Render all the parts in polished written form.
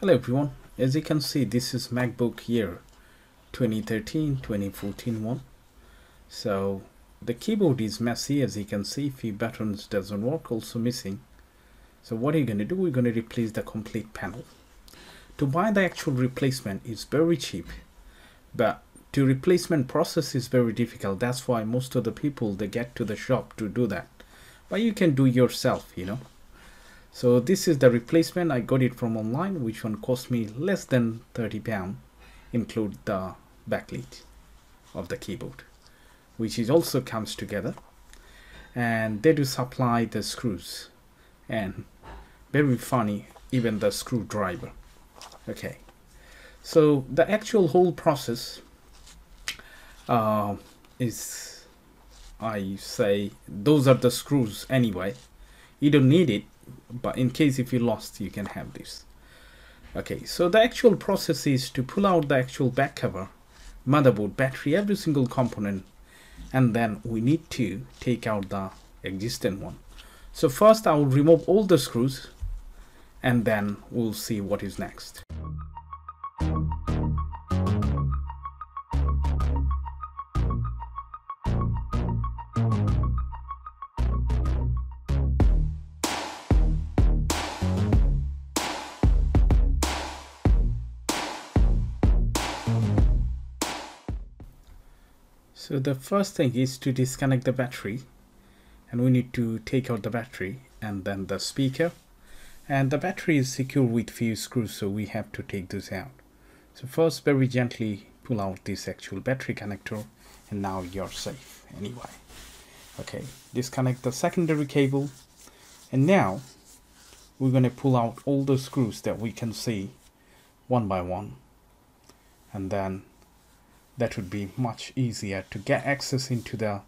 Hello everyone, as you can see this is MacBook year 2013-2014 one. So the keyboard is messy, as you can see, few buttons doesn't work, also missing. So what are you going to do? We're going to replace the complete panel. To buy the actual replacement is very cheap, but the replacement process is very difficult. That's why most of the people they get to the shop to do that, but you can do yourself, you know. So this is the replacement. I got it from online, which one cost me less than £30, include the backlit of the keyboard, which is also comes together, and they do supply the screws, and very funny, even the screwdriver. Okay, so the actual whole process is, I say, those are the screws anyway. You don't need it, but in case if you lost, you can have this. Okay, so the actual process is to pull out the actual back cover, motherboard, battery, every single component, and then we need to take out the existing one. So first I will remove all the screws, and then we'll see what is next. So the first thing is to disconnect the battery, and we need to take out the battery and then the speaker, and the battery is secure with few screws, so we have to take this out. So first very gently pull out this actual battery connector, and now you're safe anyway. Okay, disconnect the secondary cable, and now we're going to pull out all the screws that we can see one by one, and then that would be much easier to get access into the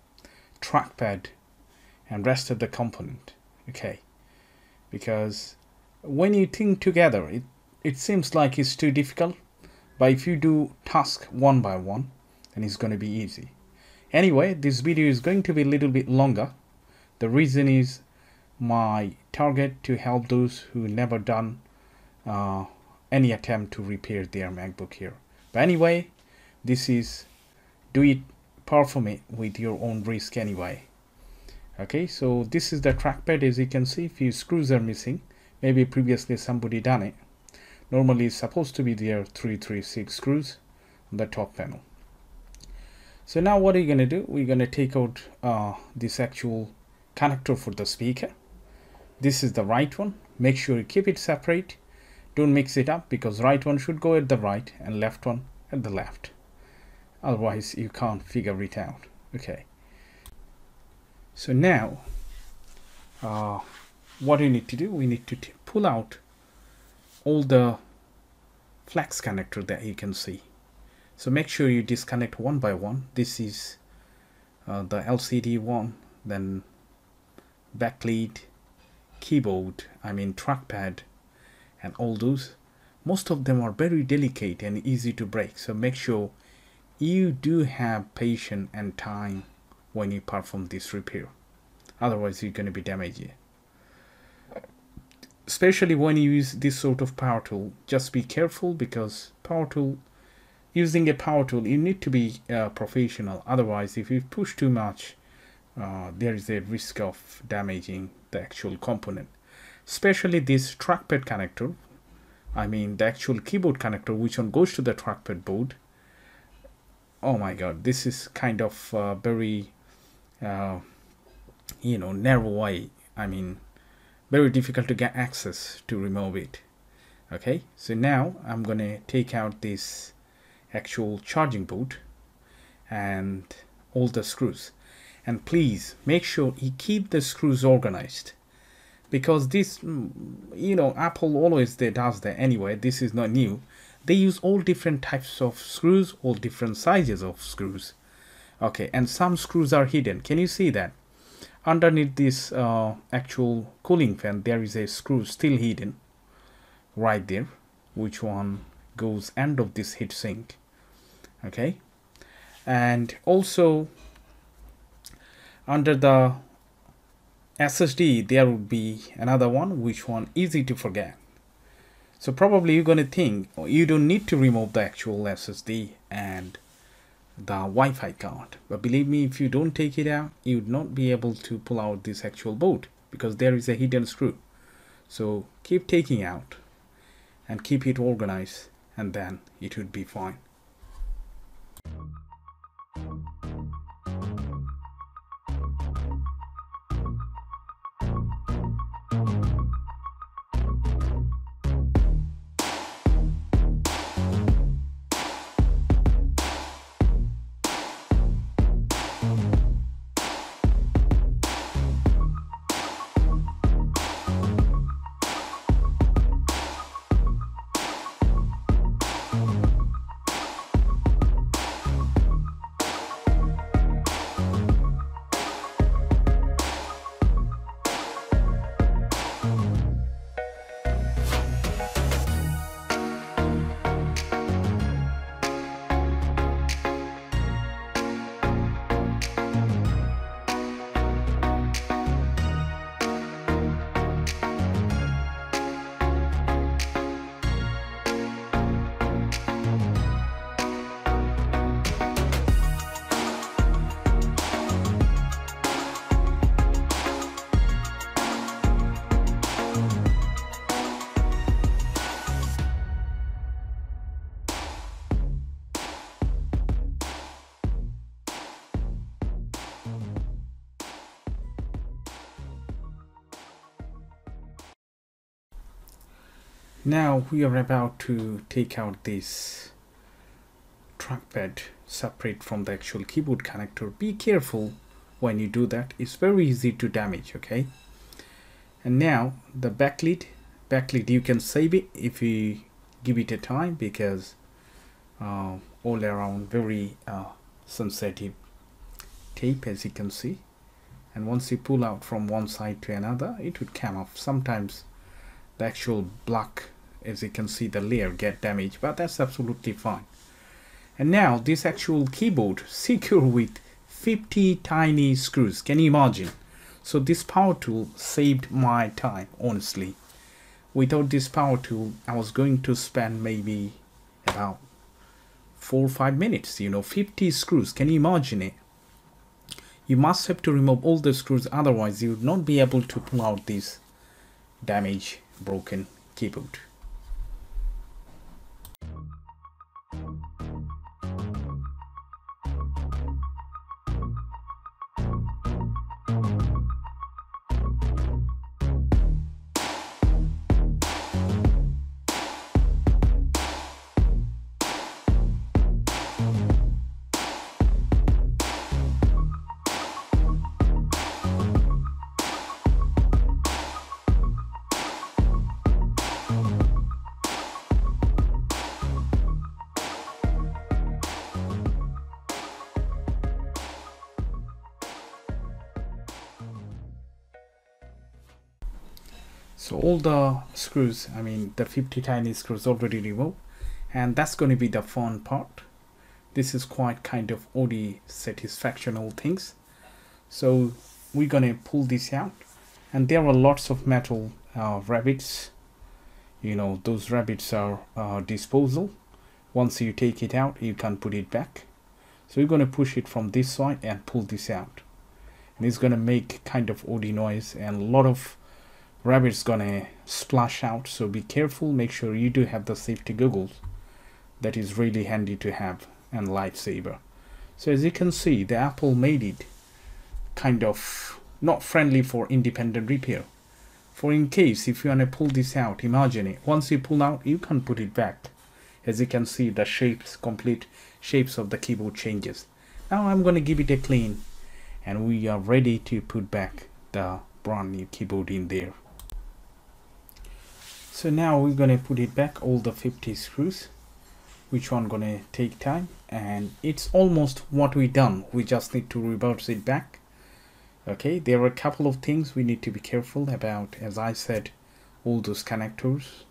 trackpad and rest of the component. Okay, because when you think together, it seems like it's too difficult, but if you do task one by one, then it's going to be easy. Anyway, this video is going to be a little bit longer. The reason is my target to help those who never done any attempt to repair their MacBook here. But anyway, this is do it, perform it with your own risk anyway. Okay, so this is the trackpad. As you can see, few screws are missing. Maybe previously somebody done it. Normally it's supposed to be there 336 screws on the top panel. So now what are you going to do? We're going to take out this actual connector for the speaker. This is the right one. Make sure you keep it separate. Don't mix it up, because right one should go at the right and left one at the left. Otherwise you can't figure it out. Okay, so now what you need to do, we need to pull out all the flex connector that you can see. So make sure you disconnect one by one. This is the LCD one, then backlit, keyboard, trackpad, and all those. Most of them are very delicate and easy to break, so make sure you do have patience and time when you perform this repair. Otherwise you're going to be damaged. Especially when you use this sort of power tool, just be careful, because using a power tool, you need to be professional. Otherwise, if you push too much, there is a risk of damaging the actual component. Especially this trackpad connector, the actual keyboard connector, which one goes to the trackpad board. Oh my god, this is kind of very narrow way. Very difficult to get access to remove it. Okay, so now I'm gonna take out this actual charging board and all the screws, and please make sure you keep the screws organized, because this Apple always does that anyway. This is not new. They use all different types of screws, all different sizes of screws. Okay, and some screws are hidden. Can you see that? Underneath this actual cooling fan, there is a screw still hidden right there, which one goes end of this heatsink. Okay, and also under the SSD there would be another one, which one easy to forget. So probably you're going to think, oh, you don't need to remove the actual SSD and the Wi-Fi card, but believe me, if you don't take it out, you would not be able to pull out this actual board because there is a hidden screw. So keep taking out and keep it organized, and then it would be fine. Now we are about to take out this trackpad separate from the actual keyboard connector. Be careful when you do that, it's very easy to damage. Okay, and now the backlit you can save it if you give it a time, because all around very sensitive tape, as you can see, and once you pull out from one side to another, it would come off. Sometimes the actual black, as you can see, the layer get damaged, but that's absolutely fine. And now this actual keyboard secure with 50 tiny screws. Can you imagine? So this power tool saved my time, honestly. Without this power tool, I was going to spend maybe about 4 or 5 minutes. 50 screws. Can you imagine it? You must have to remove all the screws, otherwise you would not be able to pull out this damaged, broken keyboard. So all the screws, I mean the 50 tiny screws already removed, and that's going to be the fun part. This is quite kind of odd satisfactional things. So we're going to pull this out, and there are lots of metal rabbits. Those rabbits are disposal. Once you take it out, you can put it back. So you're going to push it from this side and pull this out, and it's going to make kind of odd noise, and a lot of rabbits gonna splash out. So be careful, make sure you do have the safety goggles. That is really handy to have, and lifesaver. So as you can see, the Apple made it kind of not friendly for independent repair. For in case if you want to pull this out, imagine it, once you pull out, you can put it back. As you can see, the complete shapes of the keyboard changes. Now I'm going to give it a clean, and we are ready to put back the brand new keyboard in there. So now we're going to put it back, all the 50 screws, which one going to take time, and it's almost what we done. We just need to reverse it back. Okay, there are a couple of things we need to be careful about, as I said, all those connectors,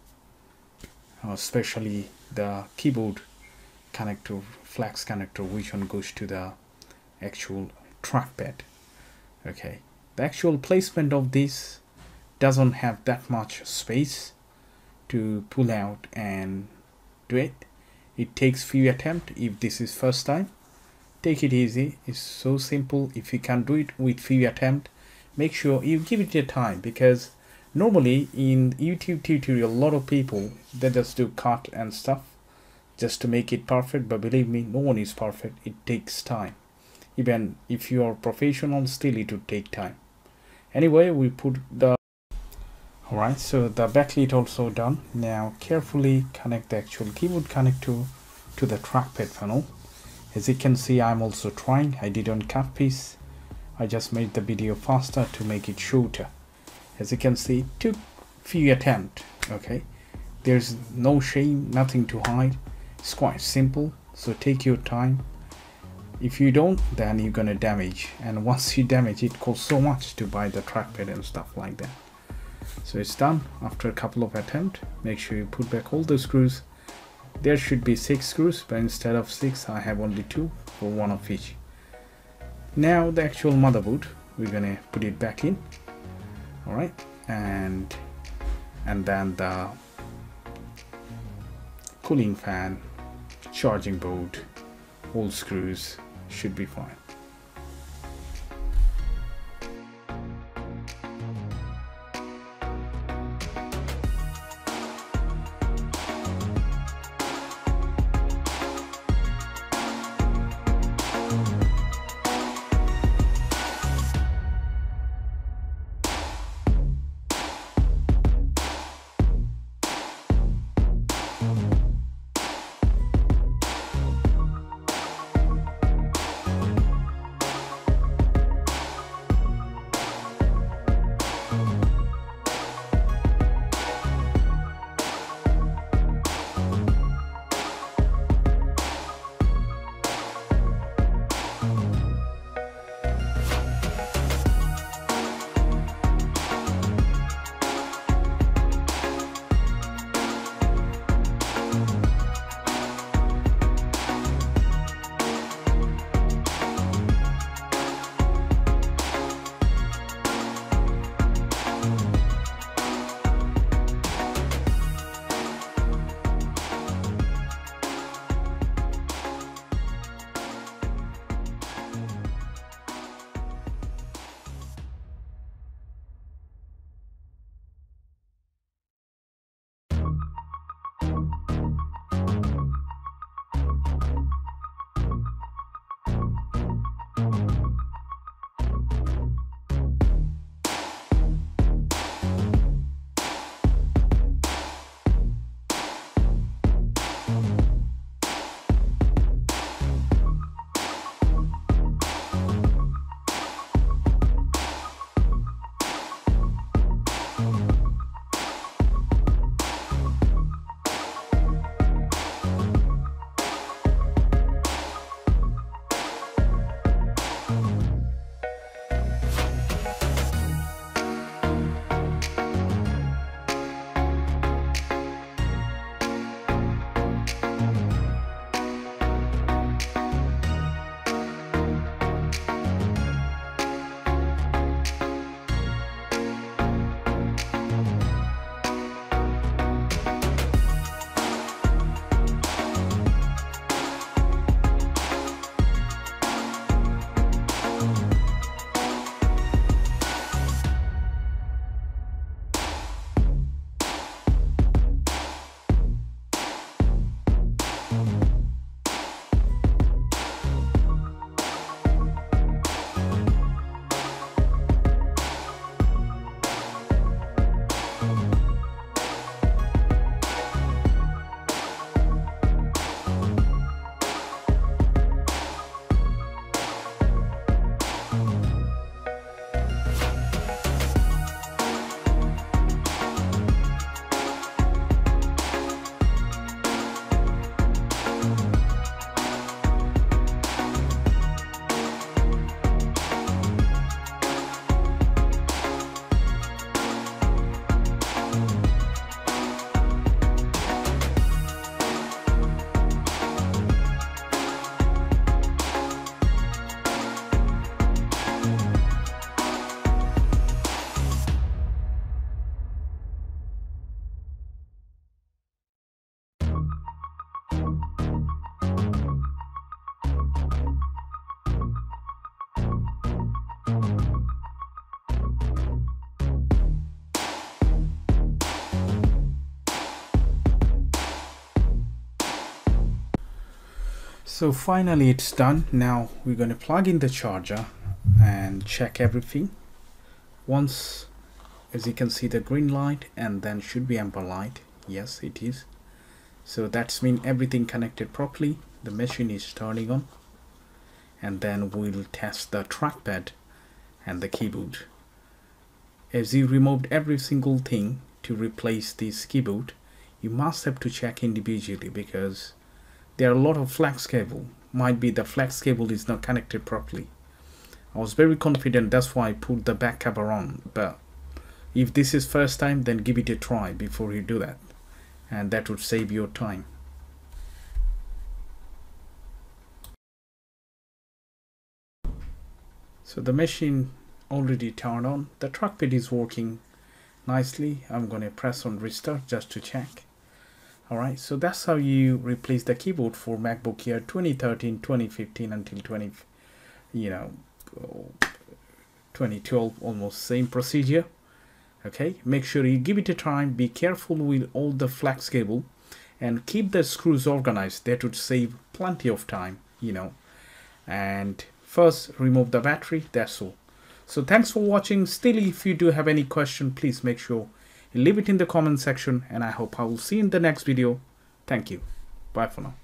especially the keyboard connector, flex connector, which one goes to the actual trackpad. Okay, the actual placement of this doesn't have that much space. to pull out and do it. It takes few attempts. If this is first time, take it easy. It's so simple. If you can do it with few attempts, make sure you give it your time, because normally in YouTube tutorial, a lot of people, they just do cut and stuff just to make it perfect. But believe me, no one is perfect. It takes time. Even if you are professional, still it would take time. Anyway, we put the alright, so the backlit also done. Now carefully connect the actual keyboard connector to the trackpad panel. As you can see, I'm also trying. I didn't cut piece. I just made the video faster to make it shorter. As you can see, it took few attempts. Okay, there's no shame, nothing to hide. It's quite simple, so take your time. If you don't, then you're gonna damage, and once you damage, it costs so much to buy the trackpad and stuff like that. So it's done after a couple of attempts. Make sure you put back all the screws. There should be 6 screws, but instead of 6 I have only 2 for one of each. Now the actual motherboard, we're gonna put it back in. Alright, and then the cooling fan, charging board, all screws should be fine. So finally it's done. Now we're going to plug in the charger and check everything. Once, as you can see, the green light, and then should be amber light. Yes, it is. So that's mean everything connected properly. The machine is turning on, and then we'll test the trackpad and the keyboard. As you removed every single thing to replace this keyboard, you must have to check individually, because there are a lot of flex cable. Might be the flex cable is not connected properly. I was very confident, that's why I put the back cover on. But if this is first time, then give it a try before you do that, and that would save your time. So the machine already turned on. The trackpad is working nicely. I'm going to press on restart just to check. Alright, so that's how you replace the keyboard for MacBook Air 2013, 2015 until 2012, almost same procedure. Okay, make sure you give it a try. Be careful with all the flex cable and keep the screws organized. That would save plenty of time, and first remove the battery. That's all. So thanks for watching. Still, if you do have any question, please make sure you leave it in the comment section, and I hope I will see you in the next video. Thank you. Bye for now.